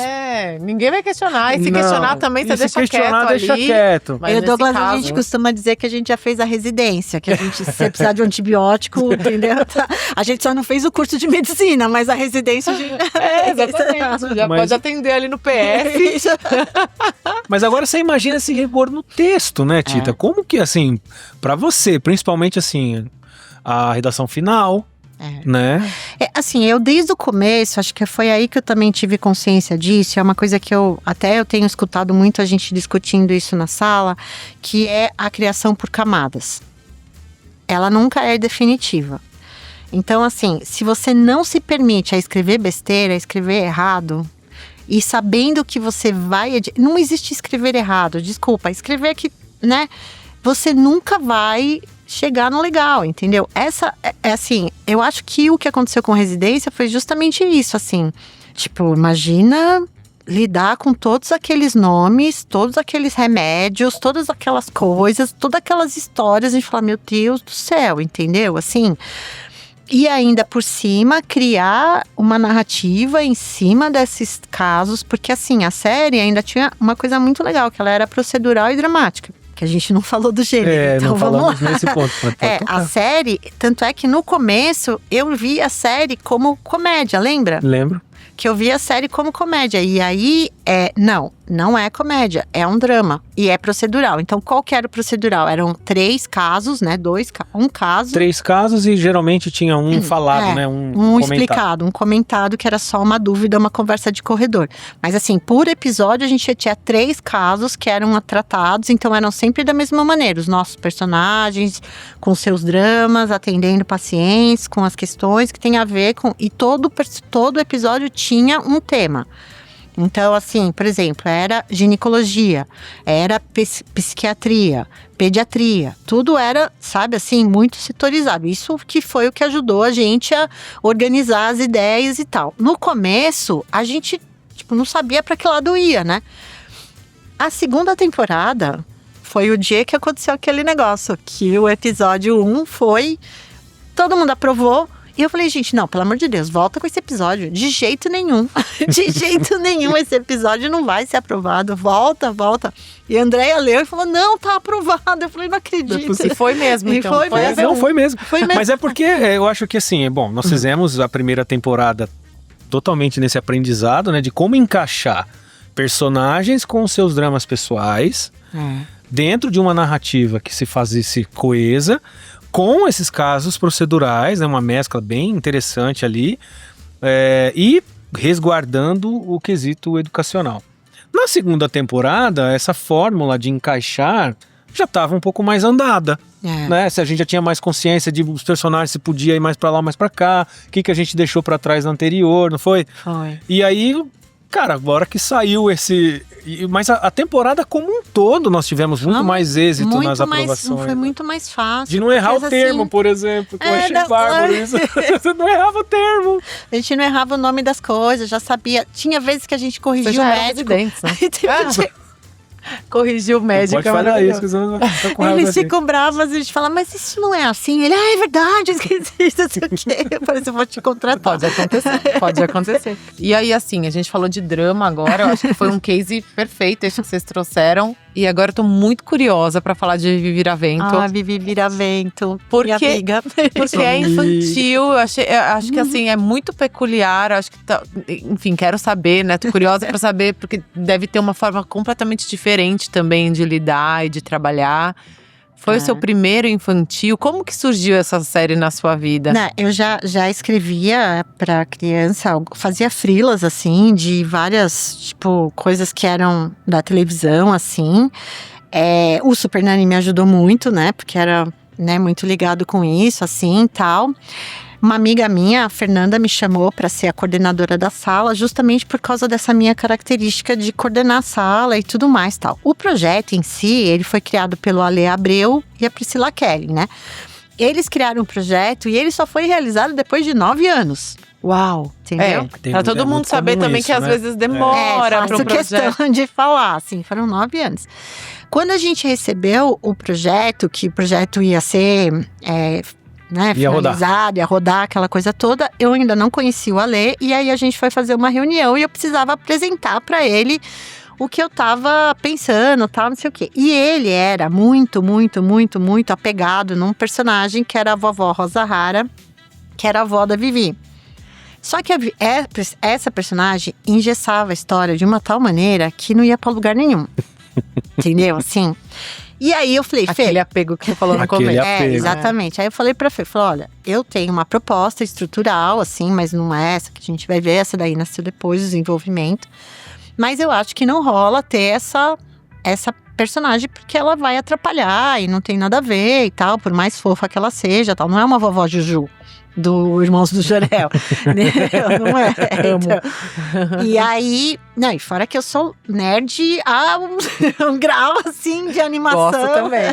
Ninguém vai questionar. E se questionar também, você deixa quieto. Deixa quieto. Mas Douglas, a gente costuma dizer que a gente já fez a residência, que a gente, se precisar de um antibiótico, entendeu? A gente só não fez o curso de medicina, mas a residência… Exatamente. Já pode atender ali no PF. Mas agora você imagina esse rigor no texto, né, Tita? Como que, assim, pra você, principalmente, assim, a redação final, né? Assim, eu desde o começo, acho que foi aí que eu também tive consciência disso, é uma coisa que eu tenho escutado muito a gente discutindo isso na sala, que é a criação por camadas. Ela nunca é definitiva. Então, assim, se você não se permite a escrever besteira, a escrever errado… E sabendo que você vai… Não existe escrever errado, desculpa. Escrever que, né? Você nunca vai chegar no legal, entendeu? Essa assim, eu acho que o que aconteceu com Residência foi justamente isso, assim. Tipo, imagina lidar com todos aqueles nomes, todos aqueles remédios, todas aquelas coisas, todas aquelas histórias. E falar, meu Deus do céu, entendeu? Assim… E ainda por cima, criar uma narrativa em cima desses casos, porque assim, a série ainda tinha uma coisa muito legal, que ela era procedural e dramática, que a gente não falou do gênero, então não vamos falamos lá. Nesse ponto. A série, tanto é que no começo, eu vi a série como comédia, lembra? Lembro. Que eu vi a série como comédia, e aí, não é comédia, é um drama, e é procedural. Então, qual que era o procedural? Eram 3 casos, né, um caso. 3 casos e geralmente tinha um falado, né, um explicado, um comentado que era só uma dúvida, uma conversa de corredor. Mas assim, por episódio a gente tinha 3 casos que eram tratados, então eram sempre da mesma maneira. Os nossos personagens, com seus dramas, atendendo pacientes, com as questões que tem a ver com… E todo episódio tinha um tema. Então, assim, por exemplo, era ginecologia, era psiquiatria, pediatria, tudo era, sabe, assim, muito setorizado. Isso que foi o que ajudou a gente a organizar as ideias e tal. No começo, a gente, tipo, não sabia para que lado ia, né? A segunda temporada foi o dia que aconteceu aquele negócio, que o episódio 1 foi, todo mundo aprovou. E eu falei, gente, não, pelo amor de Deus, volta com esse episódio. De jeito nenhum. De jeito nenhum, esse episódio não vai ser aprovado. Volta. E a Andréia leu e falou, não, tá aprovado. Eu falei, não acredito. E foi mesmo, então. Foi mesmo. Mas é porque eu acho que assim, bom, nós fizemos a primeira temporada totalmente nesse aprendizado, né? De como encaixar personagens com seus dramas pessoais dentro de uma narrativa que se fazesse coesa, com esses casos procedurais, né, uma mescla bem interessante ali, e resguardando o quesito educacional. Na segunda temporada, essa fórmula de encaixar já estava um pouco mais andada. Né? Se a gente já tinha mais consciência de os personagens se podia ir mais para lá, mais para cá, o que a gente deixou para trás no anterior, não foi? Foi. E aí, cara, agora que saiu esse... Mas a temporada como um todo, nós tivemos muito mais êxito muito nas aprovações. Foi muito mais fácil. De não errar o termo, assim, por exemplo, que eu achei bárbaro isso. Você não errava o termo. A gente não errava o nome das coisas, já sabia. Tinha vezes que a gente corrigia o médico. Dentes, né? Corrigiu o médico. Pode falar isso, que você não tá com raiva. Eles ficam bravos, a gente fala, mas isso não é assim. Ele, é verdade, esqueci, não sei o quê. Eu falei, eu vou te contratar. Pode acontecer. E aí, assim, a gente falou de drama agora, eu acho que foi um case perfeito esse que vocês trouxeram. E agora eu tô muito curiosa pra falar de Vivi Viravento. Vivi Viravento, porque, minha amiga. Porque é infantil, eu acho que assim, é muito peculiar, acho que enfim, quero saber, né? Tô curiosa pra saber, porque deve ter uma forma completamente diferente também de lidar e de trabalhar. Foi o seu primeiro infantil? Como que surgiu essa série na sua vida? Não, eu já escrevia pra criança, fazia freelas, assim, de várias, tipo, coisas que eram da televisão, assim. O Super Nanny me ajudou muito, né? Porque era, né, muito ligado com isso, assim, e tal. Uma amiga minha, a Fernanda, me chamou para ser a coordenadora da sala, justamente por causa dessa minha característica de coordenar a sala e tudo mais, tal. O projeto em si, ele foi criado pelo Ale Abreu e a Priscila Kelly, né? Eles criaram um projeto e ele só foi realizado depois de 9 anos. Uau, entendeu? Pra todo mundo saber também isso, que às vezes demora para um projeto. Questão de falar, assim, foram 9 anos. Quando a gente recebeu o projeto, que o projeto ia ser… né, finalizado, ia rodar aquela coisa toda. Eu ainda não conhecia o Ale, e aí a gente foi fazer uma reunião e eu precisava apresentar para ele o que eu tava pensando, tal, não sei o quê. E ele era muito apegado num personagem que era a vovó Rosa Rara, que era a avó da Vivi. Só que essa personagem engessava a história de uma tal maneira que não ia para lugar nenhum. Entendeu? Assim… E aí eu falei, Fê… Aquele apego que você falou no começo. Exatamente. Aí eu falei pra Fê, olha, eu tenho uma proposta estrutural, assim, mas não é essa que a gente vai ver, essa daí nasceu depois do desenvolvimento. Mas eu acho que não rola ter essa personagem, porque ela vai atrapalhar e não tem nada a ver e tal, por mais fofa que ela seja, tal. Não é uma vovó Juju do Irmãos do Jorel. Não é. Então, e aí, não, e fora que eu sou nerd a um grau, assim, de animação. Gosto também.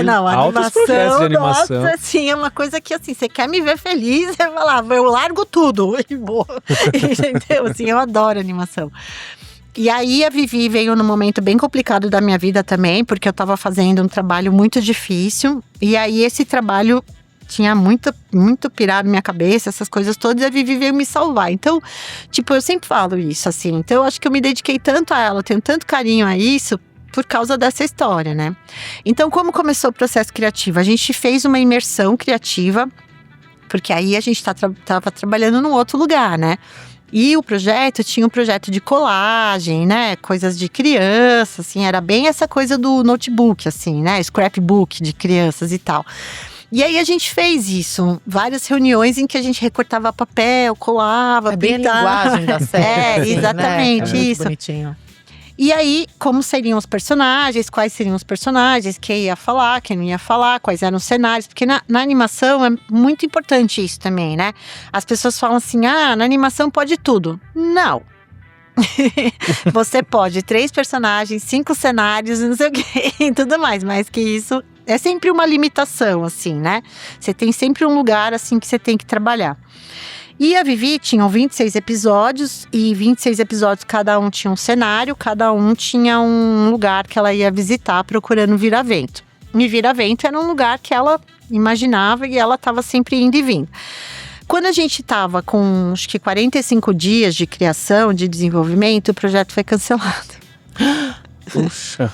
Não, a animação, de animação. Nossa, assim, é uma coisa que, assim, você quer me ver feliz, você vai lá, eu largo tudo e vou. Entendeu? Assim, eu adoro animação. E aí a Vivi veio num momento bem complicado da minha vida também, porque eu tava fazendo um trabalho muito difícil. E aí esse trabalho tinha muito pirado minha cabeça, essas coisas todas, e a Vivi veio me salvar. Então, tipo, eu sempre falo isso, assim. Então, eu acho que eu me dediquei tanto a ela, eu tenho tanto carinho a isso, por causa dessa história, né? Então, como começou o processo criativo? A gente fez uma imersão criativa, porque aí a gente tava trabalhando num outro lugar, né? E o projeto tinha um projeto de colagem, né? Coisas de criança, assim. Era bem essa coisa do notebook, assim, né? Scrapbook de crianças e tal. E aí a gente fez isso, várias reuniões em que a gente recortava papel, colava, bem a linguagem da série. Exatamente, né? isso. Bonitinho. E aí, como seriam os personagens, quais seriam os personagens, quem ia falar, quem não ia falar, quais eram os cenários. Porque na animação é muito importante isso também, né? As pessoas falam assim, na animação pode tudo. Não. Você pode 3 personagens, 5 cenários, não sei o que, e tudo mais. Mas que isso é sempre uma limitação, assim, né? Você tem sempre um lugar, assim, que você tem que trabalhar. E a Vivi tinham 26 episódios, e 26 episódios, cada um tinha um cenário, cada um tinha um lugar que ela ia visitar procurando Vira-Vento. E Vira-Vento era um lugar que ela imaginava e ela estava sempre indo e vindo. Quando a gente estava com, acho que 45 dias de criação, de desenvolvimento, o projeto foi cancelado. Puxa.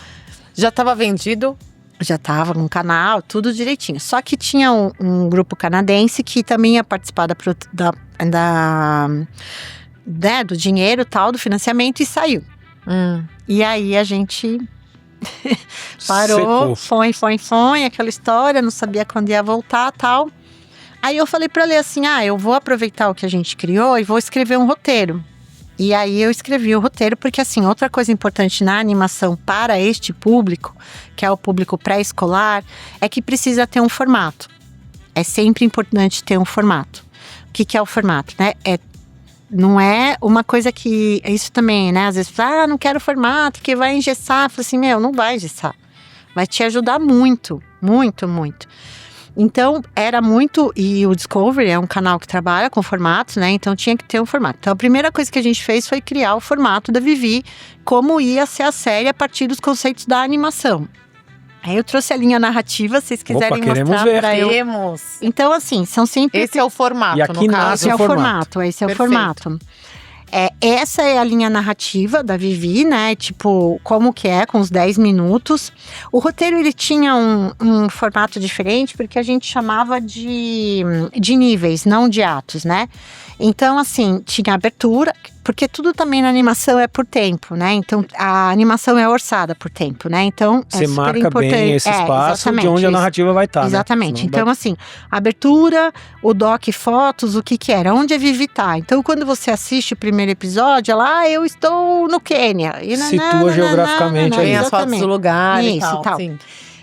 Já estava vendido? Já estava no canal, tudo direitinho. Só que tinha um grupo canadense que também ia participar do dinheiro tal, do financiamento, e saiu. E aí a gente parou, foi, aquela história, não sabia quando ia voltar tal. Aí eu falei pra Lê assim, eu vou aproveitar o que a gente criou e vou escrever um roteiro. E aí eu escrevi o roteiro, porque assim, outra coisa importante na animação para este público, que é o público pré-escolar, é que precisa ter um formato. É sempre importante ter um formato. O que é o formato, né? Não é uma coisa que... Isso também, né? Às vezes, não quero formato, porque vai engessar. Eu falo assim, não vai engessar. Vai te ajudar muito, muito, muito. Então, era muito... E o Discovery é um canal que trabalha com formatos, né? Então, tinha que ter um formato. Então, a primeira coisa que a gente fez foi criar o formato da Vivi, como ia ser a série a partir dos conceitos da animação. Aí eu trouxe a linha narrativa, se vocês quiserem mostrar para eu. Então, assim, são sempre... Esse é o formato, e aqui no caso. Esse é o formato. Esse é o formato. Essa é a linha narrativa da Vivi, né? Tipo, como que é, com os 10 minutos. O roteiro, ele tinha um formato diferente, porque a gente chamava de níveis, não de atos, né? Então, assim, tinha abertura, porque tudo também na animação é por tempo, né? Então, a animação é orçada por tempo, né? Então, você marca bem esse espaço de onde a narrativa vai estar, exatamente. Né? Então, assim, abertura, o doc, fotos, o que era, onde a Vivi tá. Então, quando você assiste o primeiro episódio, ela, eu estou no Quênia. E situa geograficamente aí. Tem as fotos do lugar e tal. Sim.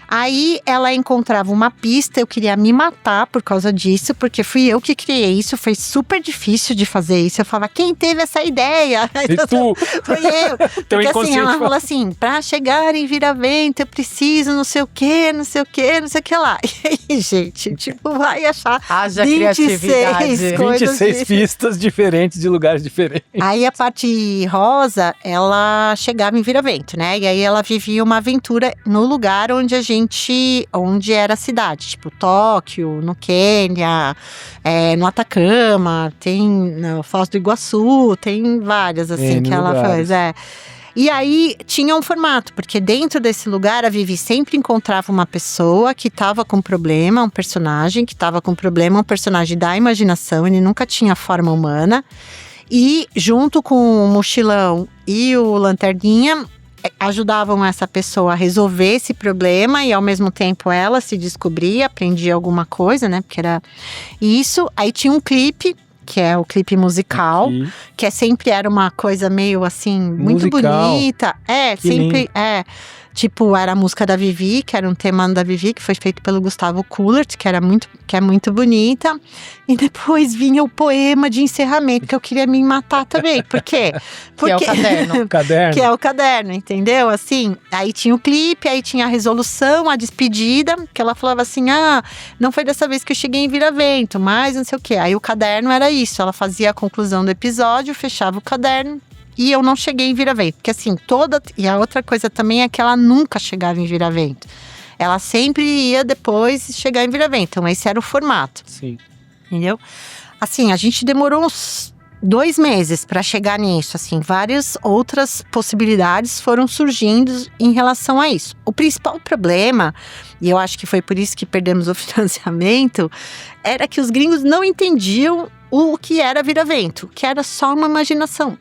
Aí ela encontrava uma pista, eu queria me matar por causa disso, porque fui eu que criei isso, foi super difícil de fazer isso. Eu falava, quem teve essa ideia? E tu? Foi eu. Porque assim, ela falou assim, pra chegar em Vira-Vento, eu preciso não sei o que lá. E aí, gente, tipo, vai achar haja 26 coisas 26 pistas diferentes de lugares diferentes. Aí a parte rosa, ela chegava em Vira-Vento, né? E aí ela vivia uma aventura no lugar onde onde era a cidade, tipo Tóquio, no Quênia, no Atacama, tem no Foz do Iguaçu, tem várias assim que ela faz, E aí tinha um formato, porque dentro desse lugar a Vivi sempre encontrava uma pessoa que estava com problema, um personagem que estava com problema, um personagem da imaginação, ele nunca tinha forma humana. E junto com o Mochilão e o Lanterninha, ajudavam essa pessoa a resolver esse problema e ao mesmo tempo ela se descobria, aprendia alguma coisa, né? Porque era isso. Aí tinha um clipe, que é o clipe musical, que sempre era uma coisa meio assim, muito bonita. Que sempre lindo. Tipo, era a música da Vivi, que era um tema da Vivi, que foi feito pelo Gustavo Kullert, que é muito bonita. E depois vinha o poema de encerramento, que eu queria me matar também. Por quê? Que é o caderno. Que é o caderno, entendeu? Assim, aí tinha o clipe, aí tinha a resolução, a despedida, que ela falava assim, não foi dessa vez que eu cheguei em Vira-Vento, mas não sei o quê. Aí o caderno era isso, ela fazia a conclusão do episódio, fechava o caderno. E eu não cheguei em Vira-Vento, porque assim, e a outra coisa também é que ela nunca chegava em Vira-Vento. Ela sempre ia depois chegar em Vira-Vento, então esse era o formato. Sim. Entendeu? Assim, a gente demorou uns 2 meses para chegar nisso, assim, várias outras possibilidades foram surgindo em relação a isso. O principal problema, e eu acho que foi por isso que perdemos o financiamento, era que os gringos não entendiam o que era Vira-Vento, que era só uma imaginação.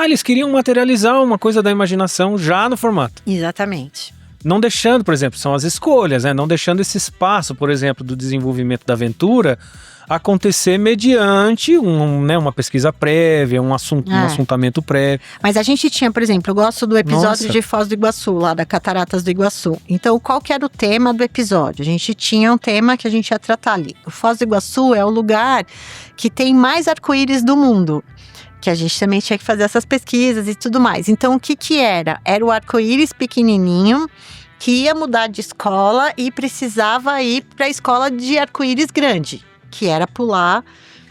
Eles queriam materializar uma coisa da imaginação já no formato. Exatamente. Não deixando, por exemplo, são as escolhas, né? Não deixando esse espaço, por exemplo, do desenvolvimento da aventura acontecer mediante uma pesquisa prévia, um assuntamento prévio. Mas a gente tinha, por exemplo, eu gosto do episódio de Foz do Iguaçu, lá da Cataratas do Iguaçu. Então, qual que era o tema do episódio? A gente tinha um tema que a gente ia tratar ali. O Foz do Iguaçu é o lugar que tem mais arco-íris do mundo. Que a gente também tinha que fazer essas pesquisas e tudo mais. Então, o que era? Era o arco-íris pequenininho, que ia mudar de escola e precisava ir para a escola de arco-íris grande, que era pular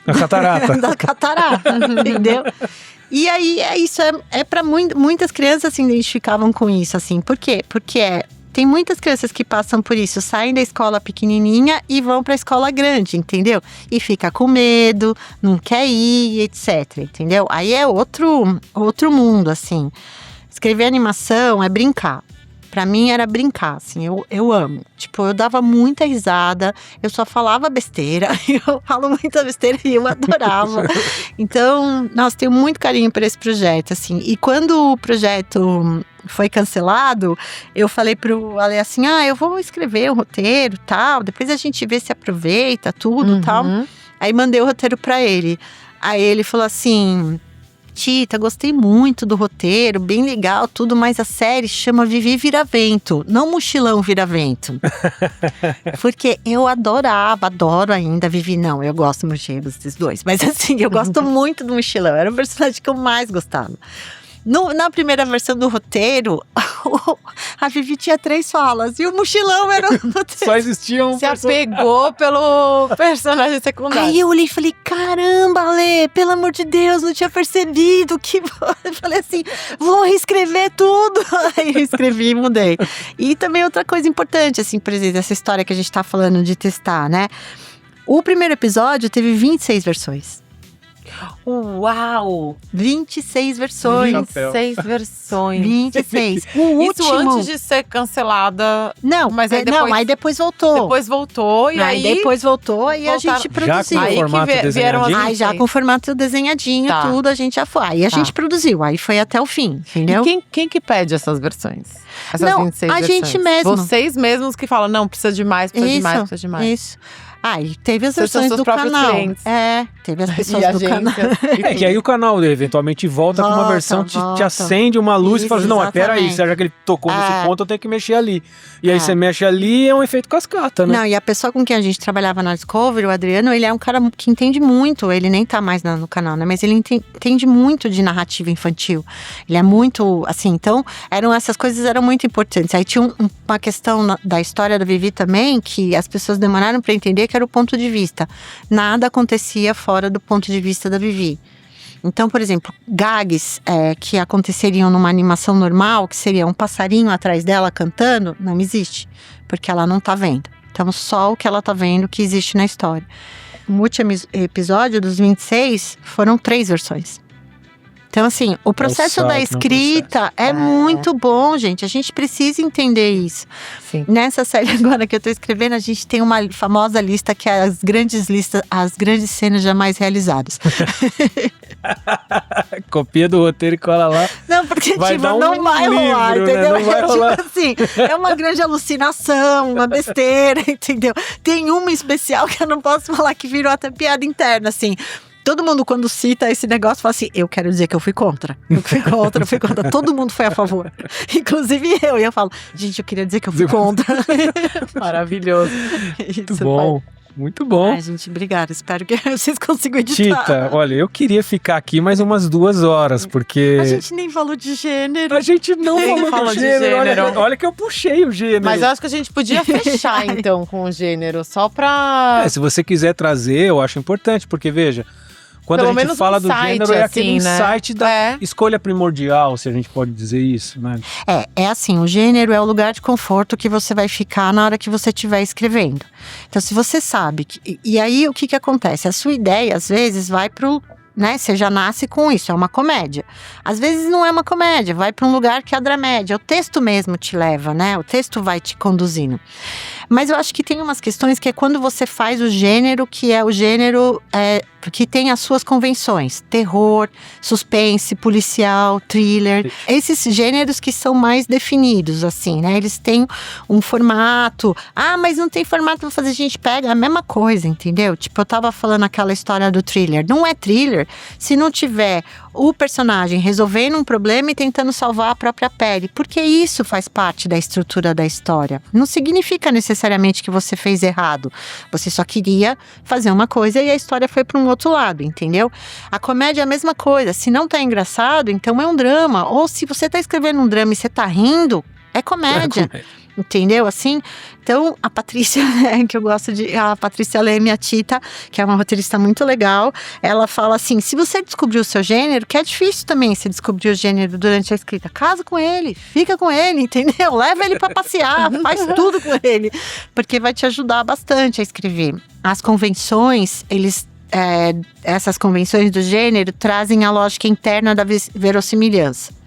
a catarata. da catarata, entendeu? E aí, isso é para muitas crianças se identificavam com isso, assim. Por quê? Porque tem muitas crianças que passam por isso, saem da escola pequenininha e vão para a escola grande, entendeu? E fica com medo, não quer ir, etc, entendeu? Aí é outro mundo, assim. Escrever animação é brincar. Pra mim era brincar, assim, eu amo. Tipo, eu dava muita risada, eu só falava besteira, eu falo muita besteira e eu adorava. Então, nossa, tenho muito carinho por esse projeto, assim. E quando o projeto foi cancelado, eu falei pro Ale assim, eu vou escrever o roteiro e tal, depois a gente vê se aproveita tudo e tal. Aí mandei o roteiro pra ele. Aí ele falou assim: Tita, gostei muito do roteiro, bem legal, tudo, mas a série chama Vivi Viravento, não Mochilão Viravento. Porque eu adoro ainda Vivi, não, eu gosto muito desses dois, mas assim, eu gosto muito do Mochilão, era o personagem que eu mais gostava. Na primeira versão do roteiro, a Vivi tinha 3 falas e o Mochilão era o roteiro. Só existia um Se apegou pelo personagem secundário. Aí eu olhei e falei, caramba, Ale, pelo amor de Deus, não tinha percebido que… Eu falei assim, vou reescrever tudo. Aí eu escrevi e mudei. E também outra coisa importante, assim, por exemplo, essa história que a gente tá falando de testar, né? O primeiro episódio teve 26 versões. Uau! 26 versões. 26 versões. 26. O Isso último… antes de ser cancelada. Não, mas aí aí depois voltou. Depois voltou e aí depois voltou e voltaram. a gente produziu. Já com o formato vieram desenhadinho? Aí já com o formato desenhadinho, tudo, a gente já foi. Aí a gente produziu, aí foi até o fim, entendeu? E quem que pede essas versões? Essas Não, 26 a versões? gente mesmo. Vocês mesmos que falam, não, precisa de mais, precisa de mais, precisa de mais. Isso. E teve as Vocês são versões seus do próprios canal. clientes. Teve as pessoas E do canal. É que aí o canal eventualmente volta com uma versão que te acende uma luz e fala assim, não, mas peraí, já que ele tocou nesse ponto, eu tenho que mexer ali. E aí você mexe ali, é um efeito cascata, né? Não, e a pessoa com quem a gente trabalhava na Discovery, o Adriano, ele é um cara que entende muito, ele nem tá mais no canal, né? Mas ele entende muito de narrativa infantil. Ele é muito, assim, então, essas coisas eram muito importantes. Aí tinha uma questão da história da Vivi também, que as pessoas demoraram para entender, que era o ponto de vista. Nada acontecia fora do ponto de vista da Vivi. Então, por exemplo, gags que aconteceriam numa animação normal, que seria um passarinho atrás dela cantando, não existe, porque ela não tá vendo. Então, só o que ela tá vendo que existe na história. No último episódio, dos 26, foram 3 versões. Então, assim, o processo da escrita é muito bom, gente. A gente precisa entender isso. Sim. Nessa série agora que eu tô escrevendo, a gente tem uma famosa lista que é as grandes cenas jamais realizadas. Copia do roteiro e cola lá. Não, porque vai tipo, dar não vai rolar, livro, entendeu? Né? Não vai rolar. Tipo assim, é uma grande alucinação, uma besteira, entendeu? Tem uma especial que eu não posso falar, que virou até piada interna, assim. Todo mundo, quando cita esse negócio, fala assim, eu quero dizer que eu fui contra. Eu fui contra. Todo mundo foi a favor. Inclusive eu. E eu falo, gente, eu queria dizer que eu fui contra. Maravilhoso. Muito bom. Muito bom. Ai, gente, obrigada. Espero que vocês consigam editar. Tita, olha, eu queria ficar aqui mais umas 2 horas, porque… A gente nem falou de gênero. A gente não falou de gênero. Olha que eu puxei o gênero. Mas eu acho que a gente podia fechar, então, com o gênero, só pra… Se você quiser trazer, eu acho importante, porque veja… Quando Pelo a gente fala do gênero, é aquele insight da escolha primordial, se a gente pode dizer isso, né? É assim, o gênero é o lugar de conforto que você vai ficar na hora que você estiver escrevendo. Então, se você sabe… E aí, o que acontece? A sua ideia, às vezes, vai pro… Né? Você já nasce com isso, é uma comédia. Às vezes não é uma comédia, vai para um lugar que é a dramédia. O texto mesmo te leva, né? O texto vai te conduzindo. Mas eu acho que tem umas questões que é quando você faz o gênero, que é o gênero Porque tem as suas convenções: terror, suspense, policial, thriller. Esses gêneros que são mais definidos, assim, né? Eles têm um formato. Ah, mas não tem formato pra fazer, a gente pega a mesma coisa, entendeu? Tipo, eu tava falando aquela história do thriller. Não é thriller se não tiver o personagem resolvendo um problema e tentando salvar a própria pele. Porque isso faz parte da estrutura da história. Não significa necessariamente que você fez errado. Você só queria fazer uma coisa e a história foi para um outro lado, entendeu? A comédia é a mesma coisa. Se não tá engraçado, então é um drama. Ou se você tá escrevendo um drama e você tá rindo, é comédia. Entendeu? Assim, então a Patrícia, né, que eu gosto de, a Patrícia Leme, a Tita, que é uma roteirista muito legal, ela fala assim: se você descobrir o seu gênero, que é difícil também você descobrir o gênero durante a escrita, casa com ele, fica com ele, entendeu? Leva ele para passear, faz tudo com ele, porque vai te ajudar bastante a escrever. As convenções, essas convenções do gênero trazem a lógica interna da verossimilhança.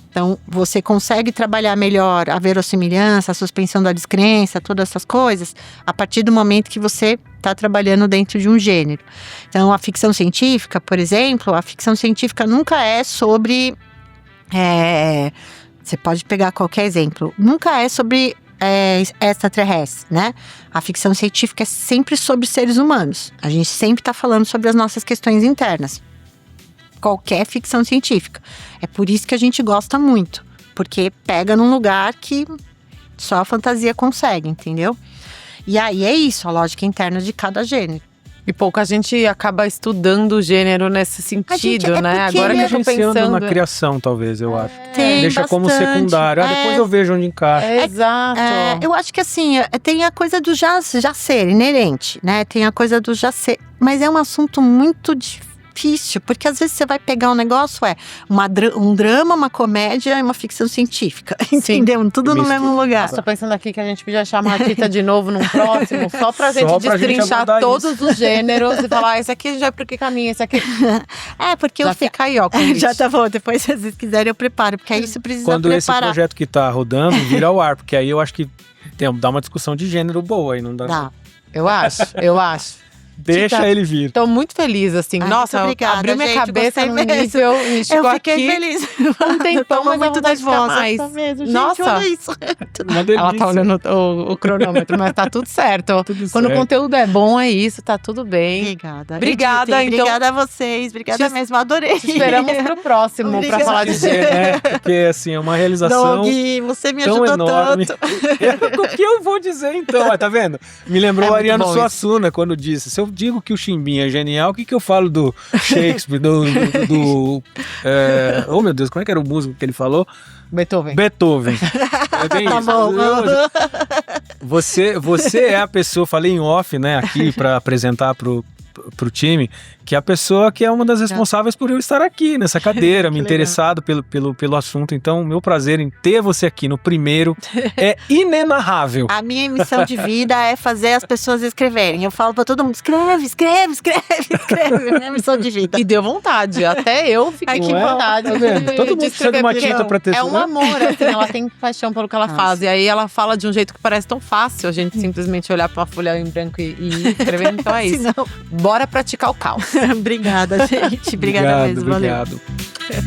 Então, você consegue trabalhar melhor a verossimilhança, a suspensão da descrença, todas essas coisas, a partir do momento que você está trabalhando dentro de um gênero. Então, a ficção científica, por exemplo, a ficção científica nunca é sobre… você pode pegar qualquer exemplo. Nunca é sobre extraterrestres, né? A ficção científica é sempre sobre seres humanos. A gente sempre está falando sobre as nossas questões internas. Qualquer ficção científica. É por isso que a gente gosta muito, porque pega num lugar que só a fantasia consegue, entendeu? E aí é isso, a lógica interna de cada gênero. E pouca gente acaba estudando o gênero nesse sentido, né? Agora que eu a gente anda na criação, talvez, eu acho. Tem deixa bastante. Como secundário. Depois eu vejo onde encaixa. Exato. Eu acho que assim, tem a coisa do já ser, inerente, né? Tem a coisa do já ser. Mas é um assunto muito difícil, porque às vezes você vai pegar um negócio, um drama, uma comédia e uma ficção científica, entendeu? Tudo no mesmo lugar. Estou pensando aqui que a gente podia chamar a Tita de novo num próximo, só pra gente destrinchar todos os gêneros e falar, esse aqui já é pro que caminha, esse aqui… porque já fica aí, ó. Já tá bom, depois se vocês quiserem eu preparo, porque aí você precisa Quando preparar. Esse projeto que tá rodando vira ao ar, porque aí eu acho que dá uma discussão de gênero boa aí, não dá? Dá. Eu acho. Deixa ele vir. Tô muito feliz, assim. Nossa, obrigada, abriu minha cabeça num mesmo. nível. Eu fiquei feliz. Um tempão, mas muito nervosa. Mais. Mesmo. Nossa, gente, olha isso. Ela tá olhando o cronômetro, mas tá tudo certo. Quando o conteúdo é bom, é isso, tá tudo bem. Obrigada. Obrigada, então. Obrigada a vocês, obrigada mesmo, adorei. Te esperamos pro próximo pra falar de gênero. Porque, assim, é uma realização. Doug, você me ajudou enorme. tanto. O que eu vou dizer, então? Tá vendo? Me lembrou o Ariano Suassuna, quando disse: se eu digo que o Chimbinha é genial, o que eu falo do Shakespeare, oh meu Deus, como é que era o músico que ele falou? Beethoven. É bem tá isso. Bom. Você é a pessoa, falei em off, né, aqui para apresentar pro time, que é a pessoa que é uma das responsáveis por eu estar aqui nessa cadeira, me interessado pelo assunto. Então, meu prazer em ter você aqui no primeiro é inenarrável. A minha missão de vida é fazer as pessoas escreverem. Eu falo pra todo mundo: escreve. É minha missão de vida. E deu vontade, até eu fiquei com vontade. Tá vendo? Todo mundo precisa de uma tinta pra ter. É um amor, assim, ela tem paixão pelo que ela faz. E aí ela fala de um jeito que parece tão fácil a gente simplesmente olhar pra uma folha em branco e ir escrevendo. Então é isso. Bora praticar o caos. Obrigada, gente. Obrigada mesmo. Obrigado. Valeu.